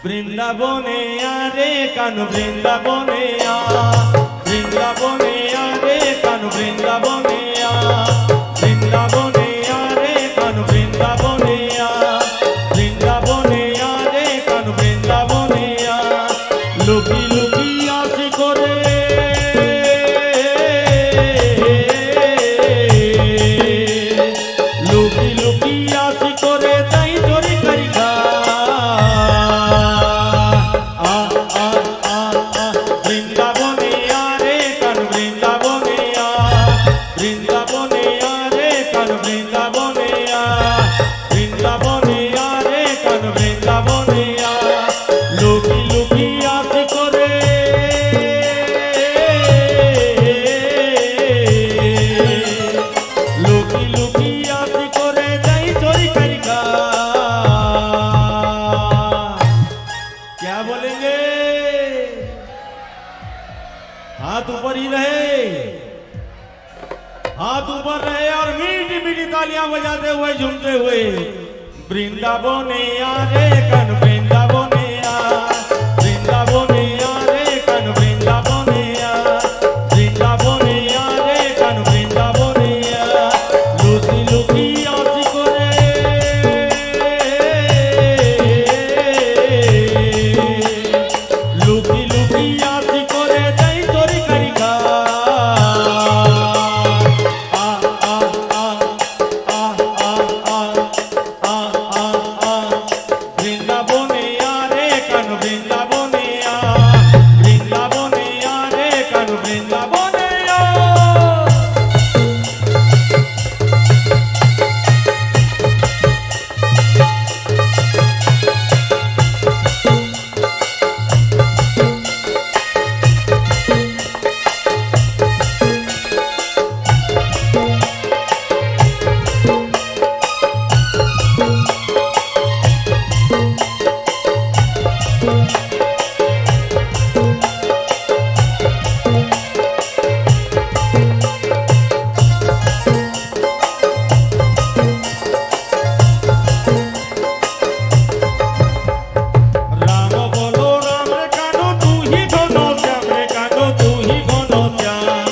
বৃন্দাবনে আরে কানু বৃন্দাবনে বৃন্দাবনে আরে কানু বৃন্দাবনে বৃন্দাবনে আরে কানু বৃন্দাবনে বৃন্দাবনে আরে কানু বৃন্দাবনে লুকি লুকি আসি করে লুকি লুকি আসি করে তাই চোরি করি খা বৃন্দাবনে আরে কানু বৃন্দাবনে বৃন্দাবনে আরে কানু বৃন্দাবনে বৃন্দাবনে আরে কানু বৃন্দাবনে লুকি লুকি আসি করে লুকি লুকি আসি করে যাই চোরি করি খা क्या बोलेंगे हाथ ऊपर ही रहे हाथ ऊपर रहे और मीठी मीठी तालियां बजाते हुए झूमते हुए वृंदावने आरे कन वृंदावने वृंदावने आरे कन वृंदावने वृंदावने आरे कन वृंदावने लुकी लुकी आसी करे लुकी लुकी आसी करे जाई चोरी करी खा বৃন্দাবনে আরে কানু বৃন্দাবনে বৃন্দাবনে আরে কানু বৃন্দাবনে রাম বলো রাম রে কানু তুই ঘন শ্যাম রে কানু তুই ঘন শ্যাম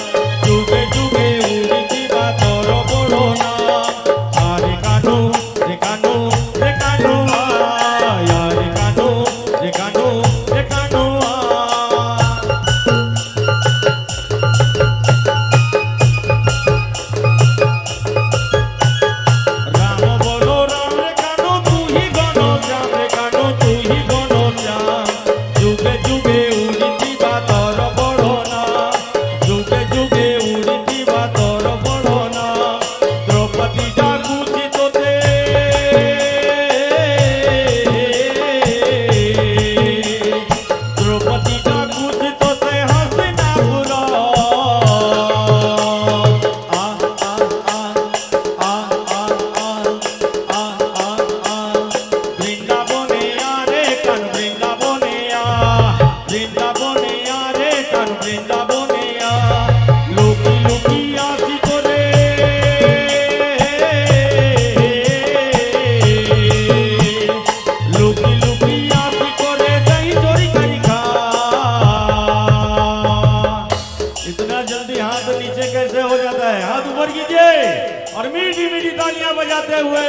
যুগে যুগে উড়িতি বা তোর বড় নাম আরে কানু রে কানু রে কানু আরে কানু রে কানু রে কানু রাম বলো রাম রে কানু তুই ঘন শ্যাম রে কানু তুই ঘন শ্যাম যুগে যুগে উড়িতি বা তোর বড় নাম যুগে যুগে উড়িতি বা তোর বড় নাম দ্রৌপদী ডাকুছি তোতে দ্রৌপদী ডাকুছি তোতে হাসি না ভুলো বৃন্দাবনে আরে কান বৃন্দাবনে বৃন্দাবনে আরে কান বৃন্দাবনে লুকি লুকি আসি করে लुकी लुकी आसी करे दही चोरी करी खा इतना जल्दी हाथ नीचे कैसे हो जाता है हाथ ऊपर कीजिए और मीठी मीठी तालियां बजाते हुए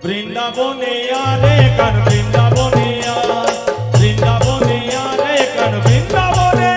বৃন্দাবনে আরে কান বৃন্দাবনে বৃন্দাবনে আরে কান বৃন্দাবনে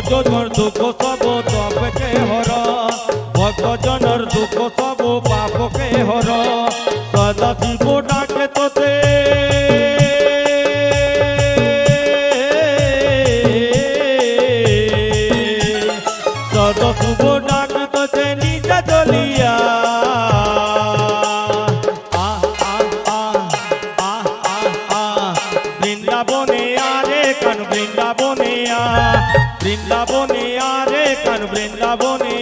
জনর দুঃখ সব তপকে হর ভক্ত জনর দুঃখ সব পাপকে হর সদা শিব ডাকে তোতে সদা শিব ডাকে তোতে নিজে জ্বলিয়া বৃন্দাবনে আরে কান বৃন্দাবনে বৃন্দাবনে আরে কান বৃন্দাবনে